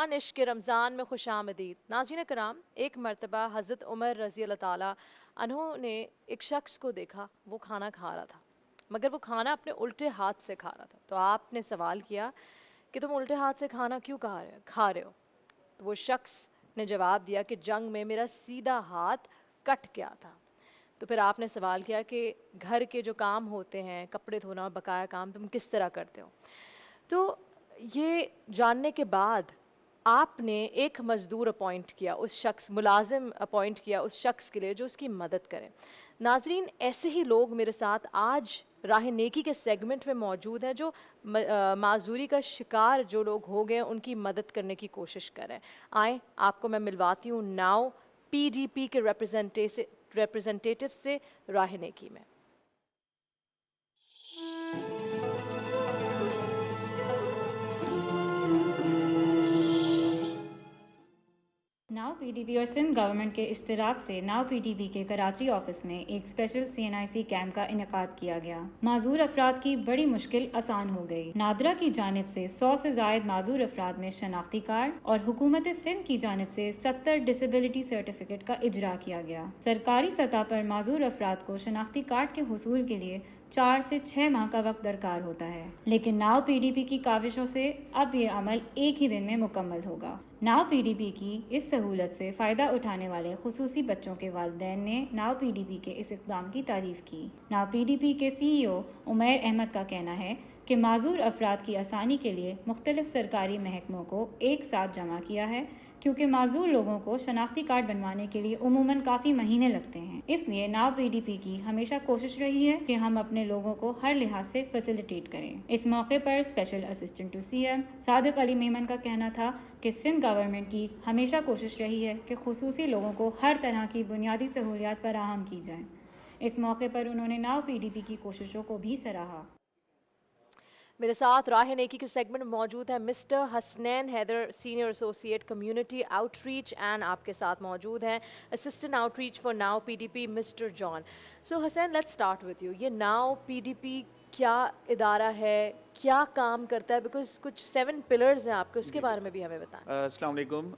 رمضان عشق رمضان میں خوش آمدید ناظرین کرام. ایک مرتبہ حضرت عمر رضی اللہ تعالیٰ انہوں نے ایک شخص کو دیکھا. وہ کھانا کھا رہا تھا مگر وہ کھانا اپنے الٹے ہاتھ سے کھا رہا تھا. تو آپ نے سوال کیا کہ تم الٹے ہاتھ سے کھانا کیوں کھا رہے ہو؟ تو وہ شخص نے جواب دیا کہ جنگ میں میرا سیدھا ہاتھ کٹ گیا تھا. تو پھر آپ نے سوال کیا کہ گھر کے جو کام ہوتے ہیں، کپڑے دھونا اور بقایا کام، تم کس طرح کرتے ہو؟ تو یہ جاننے کے بعد آپ نے ایک مزدور اپوائنٹ کیا، اس شخص ملازم اپوائنٹ کیا اس شخص کے لیے جو اس کی مدد کرے. ناظرین، ایسے ہی لوگ میرے ساتھ آج راہ نیکی کے سیگمنٹ میں موجود ہیں جو معذوری کا شکار جو لوگ ہو گئے ان کی مدد کرنے کی کوشش کریں. آئیں آپ کو میں ملواتی ہوں ناؤ پی ڈی پی کے ریپرزنٹیٹیو سے راہ نیکی میں. ناؤ پی ڈی پی اور سندھ گورنمنٹ کے اشتراک سے ناؤ پی ڈی پی کے کراچی آفس میں ایک اسپیشل CNIC کیمپ کا انعقاد کیا گیا. معذور افراد کی بڑی مشکل آسان ہو گئی. نادرا کی جانب سے 100 سے زائد معذور افراد میں شناختی کارڈ اور حکومت سندھ کی جانب سے 70 ڈسیبلٹی سرٹیفکیٹ کا اجرا کیا گیا. سرکاری سطح پر معذور افراد کو شناختی کارڈ کے حصول کے لیے 4 سے 6 ماہ کا وقت درکار ہوتا ہے، لیکن ناؤ پی ڈی پی کی کاوشوں سے اب یہ عمل ایک ہی دن میں مکمل ہوگا. ناؤ پی ڈی پی کی اس سہولت سے فائدہ اٹھانے والے خصوصی بچوں کے والدین نے ناؤ پی ڈی پی کے اس اقدام کی تعریف کی. ناؤ پی ڈی پی کے CEO عمیر احمد کا کہنا ہے کہ معذور افراد کی آسانی کے لیے مختلف سرکاری محکموں کو ایک ساتھ جمع کیا ہے، کیونکہ معذور لوگوں کو شناختی کارڈ بنوانے کے لیے عموماً کافی مہینے لگتے ہیں. اس لیے ناؤ پی ڈی پی کی ہمیشہ کوشش رہی ہے کہ ہم اپنے لوگوں کو ہر لحاظ سے فیسیلیٹیٹ کریں. اس موقع پر اسپیشل اسسٹنٹ ٹو CM صادق علی میمن کا کہنا تھا کہ سندھ گورنمنٹ کی ہمیشہ کوشش رہی ہے کہ خصوصی لوگوں کو ہر طرح کی بنیادی سہولیات فراہم کی جائیں. اس موقع پر انہوں نے ناؤ پی ڈی پی کی کوششوں کو بھی سراہا. میرے ساتھ راہ نیکی کے سیگمنٹ میں موجود ہے mister Hasnain Haider, senior associate community outreach, and آپ کے ساتھ موجود ہیں اسسٹنٹ آؤٹ ریچ فار ناؤ P D P mister Jan. So Hussain, let's start with you. یہ ناؤ پی ڈی پی کیا ادارہ ہے، کیا کام کرتا ہے؟ بیکاز کچھ 7 پلرز ہیں آپ کے، اس کے بارے میں بھی ہمیں بتائیں. السلام علیکم.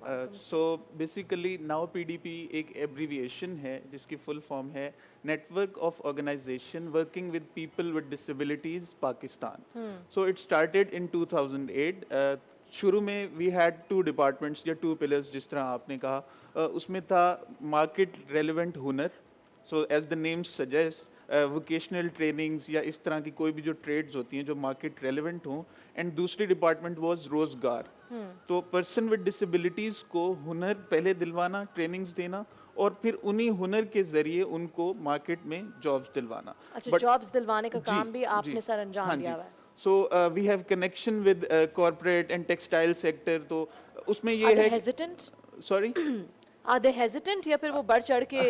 سو بیسیکلی ناؤ پی ڈی پی ایک ایبریویشن ہے جس کی فل فارم ہے network of organisation working with people with disabilities Pakistan. So it started in 2008. شروع میں وی ہیڈ 2 ڈپارٹمنٹس یا 2 پلرز جس طرح آپ نے کہا. اس میں تھا مارکیٹ ریلیونٹ ہنر. So as the name suggest vocational trainings یا اس طرح کی کوئی بھی جو ٹریڈز ہوتی ہیں جو مارکیٹ ریلیونٹ ہوں. اینڈ دوسری ڈپارٹمنٹ واز روزگار. تو پرسن ود ڈسیبلٹیز کو ہنر پہلے دلوانا، ٹریننگز دینا، اور پھر انہی ہنر کے ذریعے ان کو مارکیٹ میں جابس دلوانا. اچھا، جابس دلوانے کا کام بھی آپ نے سر انجام دیا ہوا ہے. So we have connection with corporate and textile sector. تو اس میں یہ ہے سوری آدھے ہیزیٹنٹ یا پھر وہ بڑھ چڑھ کے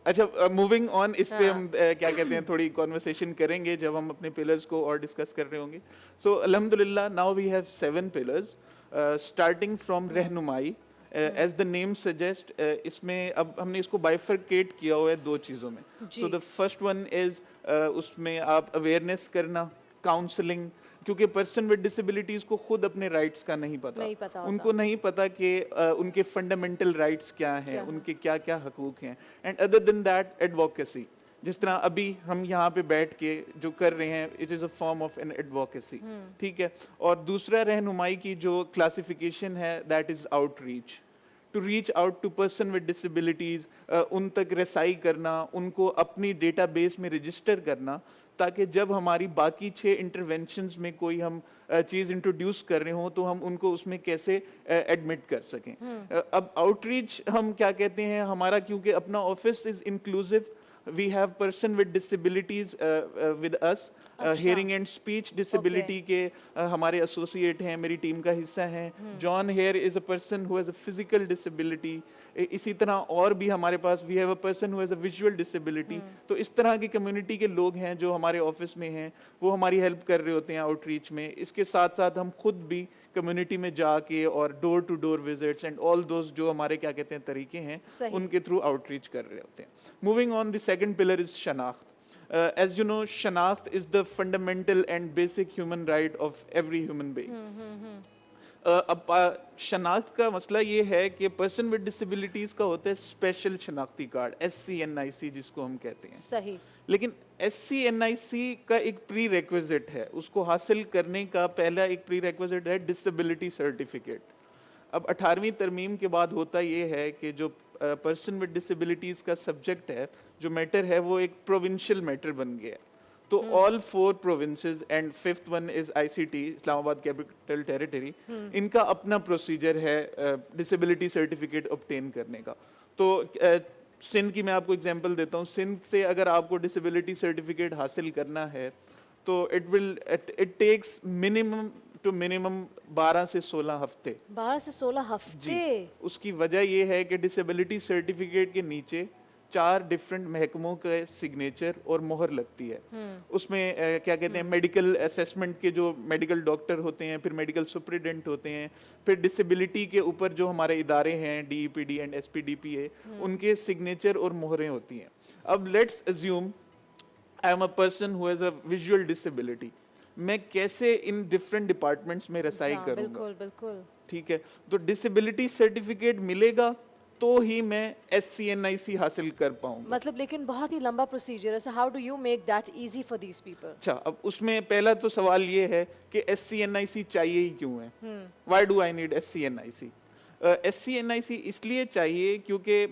اچھا موونگ آن. اس پہ ہم کیا کہتے ہیں تھوڑی کانورسیشن کریں گے جب ہم اپنے پلرز کو اور ڈسکس کر رہے ہوں گے. سو الحمدللہ now we have 7 pillars starting from رہنمائی. ایز دا نیم سجیسٹ اس میں اب ہم نے اس کو بائیفرکیٹ کیا ہوا ہے 2 چیزوں میں. سو دا فرسٹ ون از اس میں آپ اویئرنیس کرنا، کاؤنسلنگ، کیونکہ پرسن ود ڈسیبلٹیز کو خود اپنے رائٹس کا نہیں پتا. ان کو نہیں پتا کہ ان کے فنڈامنٹل رائٹس کیا ہیں، ان کے کیا کیا حقوق ہیں. And other than that advocacy, جس طرح ابھی ہم یہاں پہ بیٹھ کے جو کر رہے ہیں it is a form of an advocacy. ٹھیک ہے. اور دوسرا رہنمائی کی جو کلاسیفیکیشن ہے that is outreach. To reach out to person with disabilities, ان تک رسائی کرنا، ان کو اپنی ڈیٹا بیس میں رجسٹر کرنا، تاکہ جب ہماری باقی 6 انٹرونشنز میں کوئی ہم چیز انٹروڈیوس کر رہے ہوں تو ہم ان کو اس میں کیسے ایڈمٹ کر سکیں. اب آؤٹ ریچ ہم کیا کہتے ہیں، ہمارا کیونکہ اپنا office is inclusive. We have person with disabilities with us. Hearing and speech disability کے ہمارے ایسوسیٹ ہیں، میری ٹیم کا حصہ ہیں. John here is a person who has a physical disability. اسی طرح اور بھی ہمارے پاس we have a person who has a visual disability. تو اس طرح کی کمیونٹی کے لوگ ہیں جو ہمارے آفس میں ہیں، وہ ہماری ہیلپ کر رہے ہوتے ہیں آؤٹ ریچ میں. اس کے ساتھ ساتھ ہم خود بھی کمیونٹی میں جا کے اور door to door visits and all those جو ہمارے کیا کہتے ہیں طریقے ہیں ان کے تھرو آؤٹ ریچ کر رہے ہوتے ہیں. Moving on, the second pillar is شناخت. As you know, شناخت is the fundamental and basic human right of every human being. اب شناخت کا مسئلہ یہ ہے کہ پرسن ود ڈسیبلٹیز کا ہوتا ہے اسپیشل شناختی کارڈ SCNIC جس کو ہم کہتے ہیں. صحیح. لیکن SCNIC کا ایک پری ریکویزٹ ہے, اس کو حاصل کرنے کا پہلا ایک پری ریکویزٹ ہے ڈسیبلٹی سرٹیفکیٹ. اب 18ویں ترمیم کے بعد ہوتا یہ ہے کہ جو پرسن ود ڈسیبلٹیز کا سبجیکٹ ہے, جو میٹر ہے, وہ ایک پروونشل میٹر بن گیا. تو all 4 provinces and 5th one is ICT, اسلام آباد کیپٹل ٹیریٹری, ان کا اپنا پروسیجر ہے ڈسیبلٹی سرٹیفکیٹ obtain کرنے کا. تو سندھ کی میں آپ کو اگزامپل دیتا ہوں. سندھ سے اگر آپ کو ڈسیبلٹی سرٹیفکیٹ حاصل کرنا ہے تو it takes minimum to minimum 12 سے 16 ہفتے. 12 سے 16 ہفتے. اس کی وجہ یہ ہے کہ ڈسیبلٹی سرٹیفکیٹ کے نیچے 4 ڈفرینٹ محکموں کے سگنیچر اور مہر لگتی ہے. اس میں کیا کہتے ہیں, میڈیکل اسیسمنٹ کے جو میڈیکل ڈاکٹر ہوتے ہیں, پھر میڈیکل سپرنٹینڈنٹ ہوتے ہیں, پھر ڈسیبلٹی کے اوپر جو ہمارے ادارے ہیں DEPD اینڈ SPDPA, ان کے سگنیچر اور مہریں ہوتی ہیں. اب let's assume I am a person who has a visual disability, میں کیسے ان ڈفرینٹ ڈپارٹمنٹس میں رسائی کروں گا؟ بالکل. ٹھیک ہے, تو ڈسیبلٹی سرٹیفکیٹ ملے گا تو ہی میں SCNIC حاصل کر پاؤں گا. مطلب لیکن بہت ہی لمبا پروسیجر ہے. So how do you make that easy for these people? اچھا, اب اس میں پہلا تو سوال یہ ہے کہ SCNIC چاہیے ہی کیوں ہے؟ Why do I need SCNIC؟ SCNIC اس لیے چاہیے کیونکہ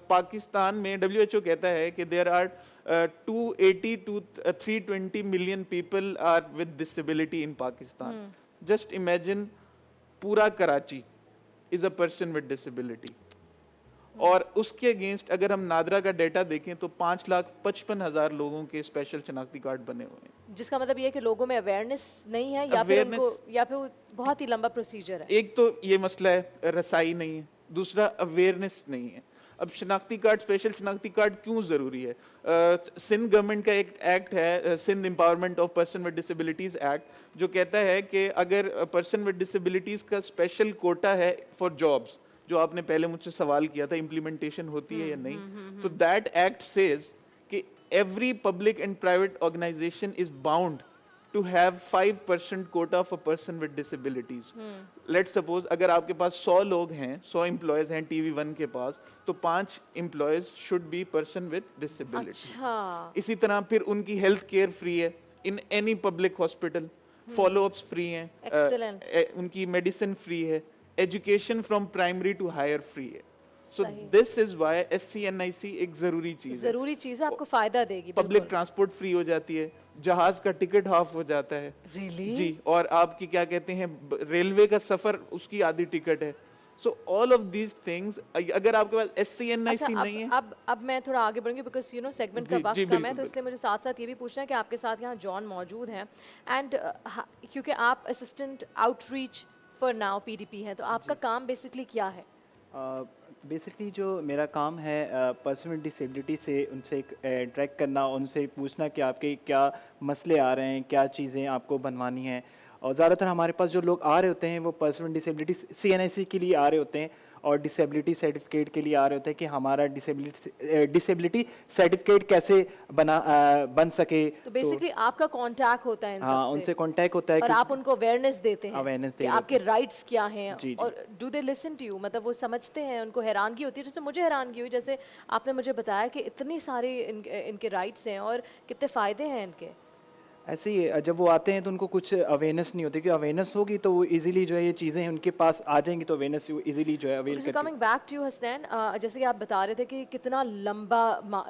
پاکستان میں WHO کہتا ہے کہ there are 280 to 320 million people are with disability in Pakistan. Just imagine پورا Karachi is a person with disability. اور اس کے اگینسٹ اگر ہم نادرا کا ڈیٹا دیکھیں تو 5,55,000 لوگوں کے اسپیشل شناختی کارڈ بنے ہوئے ہیں. جس کا مطلب یہ ہے کہ لوگوں میں اویئرنیس نہیں ہے, یا پھر بہت ہی لمبا پروسیجر ہے. ایک تو یہ مسئلہ ہے رسائی نہیں ہے, دوسرا اویئرنیس نہیں ہے. اب شناختی کارڈ, اسپیشل شناختی کارڈ کیوں ضروری ہے؟ سندھ گورنمنٹ کا ایک ایکٹ ہے, Sindh empowerment of person with disabilities act, جو کہتا ہے کہ اگر پرسن ود ڈسیبلٹیز کا اسپیشل کوٹا ہے فار جابس, جو آپ نے پہلے مجھ سے سوال کیا تھا امپلیمنٹیشن ہوتی ہے یا نہیں, تو دیٹ ایکٹ سیز کہ every public and private organisation is bound to have 5% quota for person with disabilities. Let suppose اگر آپ کے پاس 100 لوگ ہیں, 100 امپلائیز ہیں TV1 کے پاس, تو 5 employees should be person with disability. اسی طرح پھر ان کی ہیلتھ کیئر فری ہے in any public hospital, follow ups free ہیں, ان کی میڈیسن فری ہے, education from primary to higher free ہے. So this is why SCNIC ایک ضروری چیز ہے, آپ کو فائدہ دے گی. پبلک ٹرانسپورٹ فری ہو جاتی ہے, جہاز کا ٹکٹ ہاف ہو جاتا ہے. جی, اور آپ کی کیا کہتے ہیں ریلوے کا سفر اس کی آدھی ٹکٹ ہے. سو آل آف دیز تھنگز, اگر آپ کے پاس SCNIC نہیں ہے. اب میں تھوڑا آگے بڑھوں گی بیکاز یو نو سیگمنٹ کا وقت کم ہے, تو اس لیے مجھے ساتھ ساتھ یہ بھی پوچھنا ہے کہ آپ کے ساتھ یہاں جان موجود ہیں, اینڈ کیونکہ آپ assistant outreach for now PDP ہیں, تو آپ کا کام بیسکلی کیا ہے؟ بیسکلی جو میرا کام ہے پرسن ود ڈسیبلٹی سے ان سے انٹریکٹ کرنا, ان سے پوچھنا کہ آپ کے کیا مسئلے آ رہے ہیں, کیا چیزیں آپ کو بنوانی ہیں. اور زیادہ تر ہمارے پاس جو لوگ آ رہے ہوتے ہیں وہ پرسن ود ڈسیبلٹی CNIC کے لیے آ رہے ہوتے ہیں, اور ڈسیبلٹی سرٹیفکیٹ کے لیے آ رہے ہوتے ہیں کہ ہمارا ڈسیبلٹی سرٹیفکیٹ کیسے بن سکے. تو بیسکلی آپ کا کانٹیکٹ ہوتا ہے ان سے کانٹیکٹ ہوتا ہے, اور آپ ان کو اویئرنیس دیتے ہیں کہ آپ کے رائٹس کیا ہیں, اور do they listen to you, مطلب وہ سمجھتے ہیں, ان کو حیرانگی ہوتی ہے. جیسے مجھے حیرانگی ہوئی, جیسے آپ نے مجھے بتایا کہ اتنی ساری ان کے رائٹس ہیں اور کتنے فائدے ہیں ان کے. ایسے ہی جب وہ آتے ہیں تو ان کو کچھ اویئرنیس نہیں ہوتی, کہ اویئرنیس ہوگی تو وہ ایزیلی جو ہے یہ چیزیں ان کے پاس آ جائیں گی, تو اویئرنیس ایزیلی جو ہے اویل کرتے ہیں. Coming back to you Hasnain, جیسے کہ آپ بتا رہے تھے کہ کتنا لمبا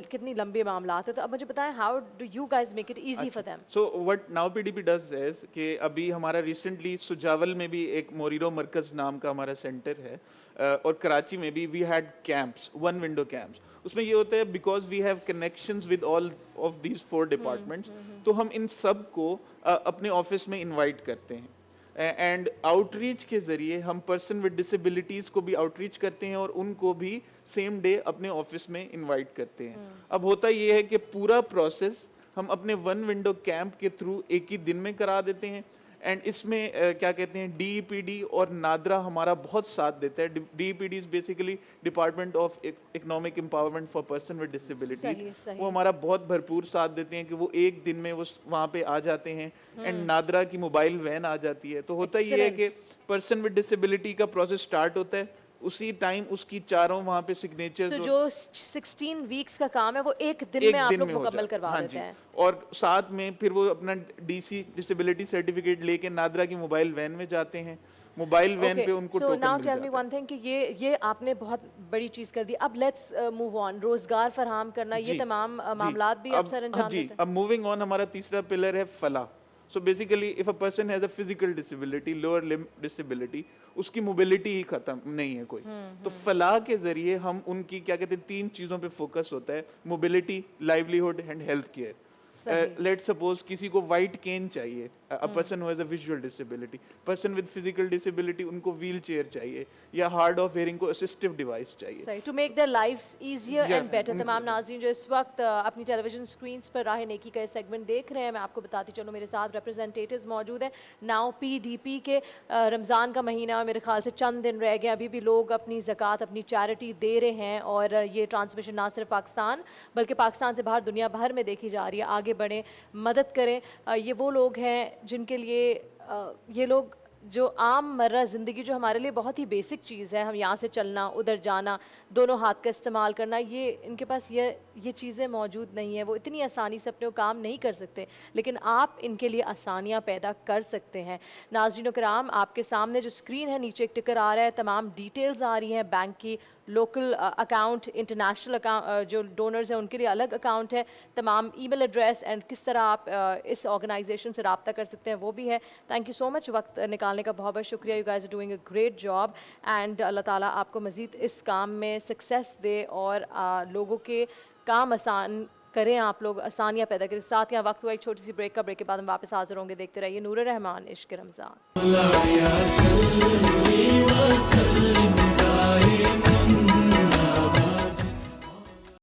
کتنی لمبے معاملات ہیں, تو اب مجھے بتائیں how do you guys make it easy for them? So what now PDP does is کہ ابھی ہمارا ریسنٹلی سجاول میں بھی ایک موریرو مرکز نام کا ہمارا سینٹر ہے, اور کراچی میں بھی we had campus, 1 window campus. اس میں یہ ہوتا ہے because we have connections with all of these 4 departments, تو ہم ان سب کو اپنے آفس میں انوائٹ کرتے ہیں, اینڈ آؤٹ ریچ کے ذریعے ہم پرسن ود ڈسیبلٹیز کو بھی آؤٹ ریچ کرتے ہیں, اور ان کو بھی سیم ڈے اپنے آفس میں انوائٹ کرتے ہیں. اب ہوتا یہ ہے کہ پورا پروسیس ہم اپنے 1 ونڈو کیمپ کے تھرو ایک ہی دن میں کرا دیتے ہیں, اینڈ اس میں کیا کہتے ہیں ڈی ای پی ڈی اور نادرا ہمارا بہت ساتھ دیتا ہے. D E P D is basically department of economic empowerment for person with disabilities. وہ ہمارا بہت بھرپور ساتھ دیتے ہیں کہ وہ ایک دن میں وہ وہاں پہ آ جاتے ہیں. اینڈ نادرا کی موبائل وین آ جاتی ہے. تو ہوتا یہ ہے کہ پرسن ود ڈسیبلٹی کا پروسیس اسٹارٹ ہوتا ہے, اسی ٹائم اس کی چاروں وہاں پہ سگنیچرز جو 16 ویکس کا کام ہے وہ ایک دن میں آپ لوگ مکمل کروا دیتے ہیں. اور ساتھ میں پھر وہ اپنا ڈی سی ڈسیبلٹی سرٹیفکیٹ لے کے نادرا کی موبائل وین میں جاتے ہیں. موبائل وین پہ ان کو سو ٹوکن ناؤ مل ٹیل جاتا می ہے. ون تھنگ کہ یہ آپ نے بہت بڑی چیز کر دی. اب لیٹس موو آن. روزگار فراہم کرنا, یہ تمام معاملات بھی اب سر انجام دیتے ہیں. اب موونگ آن, ہمارا تیسرا پلر ہے فلاح. So basically if a person has a physical disability, lower limb disability, اس کی موبلٹی ہی ختم نہیں ہے کوئی, تو فلاح کے ذریعے ہم ان کی کیا کہتے ہیں 3 چیزوں پہ فوکس ہوتا ہے, mobility, livelihood and health care. Let suppose کسی کو وائٹ کین چاہیے, a person who has a visual disability, person with physical disability ان کو ویل چیئر چاہیے, یا ہارڈ آف ہیئرنگ کو اسسٹیو ڈیوائس چاہیے. صحیح, to make their life easier and better. تمام ناظرین جو اس وقت اپنی ٹیلی ویژن اسکرینس پر راہ نیکی کا سیگمنٹ دیکھ رہے ہیں, میں آپ کو بتاتی چلوں میرے ساتھ ریپرزینٹیٹیوز موجود ہیں ناؤ پی ڈی پی کے. رمضان کا مہینہ اور میرے خیال سے چند دن رہ گئے, ابھی بھی لوگ اپنی زکوٰۃ, اپنی چیریٹی دے رہے ہیں, اور یہ ٹرانسمیشن نہ صرف پاکستان بلکہ پاکستان سے باہر دنیا بھر میں دیکھی جا رہی ہے. آگے بڑھیں, مدد کریں. یہ وہ لوگ ہیں جن کے لیے یہ لوگ جو عام مرہ زندگی جو ہمارے لیے بہت ہی بیسک چیز ہے, ہم یہاں سے چلنا, ادھر جانا, دونوں ہاتھ کا استعمال کرنا, یہ ان کے پاس یہ چیزیں موجود نہیں ہیں. وہ اتنی آسانی سے اپنے کام نہیں کر سکتے, لیکن آپ ان کے لیے آسانیاں پیدا کر سکتے ہیں. ناظرین و کرام, آپ کے سامنے جو اسکرین ہے نیچے ایک ٹکر آ رہا ہے, تمام ڈیٹیلز آ رہی ہیں بینک کی. لوکل اکاؤنٹ, انٹرنیشنل اکاؤنٹ, جو ڈونرز ہیں ان کے لیے الگ اکاؤنٹ ہے, تمام ای میل ایڈریس اینڈ کس طرح آپ اس آرگنائزیشن سے رابطہ کر سکتے ہیں وہ بھی ہے. تھینک یو سو مچ, وقت نکالنے کا بہت بہت شکریہ. You guys are doing a great job, and Allah تعالیٰ آپ کو مزید اس کام میں سکسیس دے اور لوگوں کے کام آسان کریں, آپ لوگ آسانیاں پیدا کریں. ساتھ یہاں وقت ہوا ایک چھوٹی سی بریک کا, بریک کے بعد ہم واپس حاضر ہوں گے. دیکھتے رہیے نور رحمان عشق رمضان.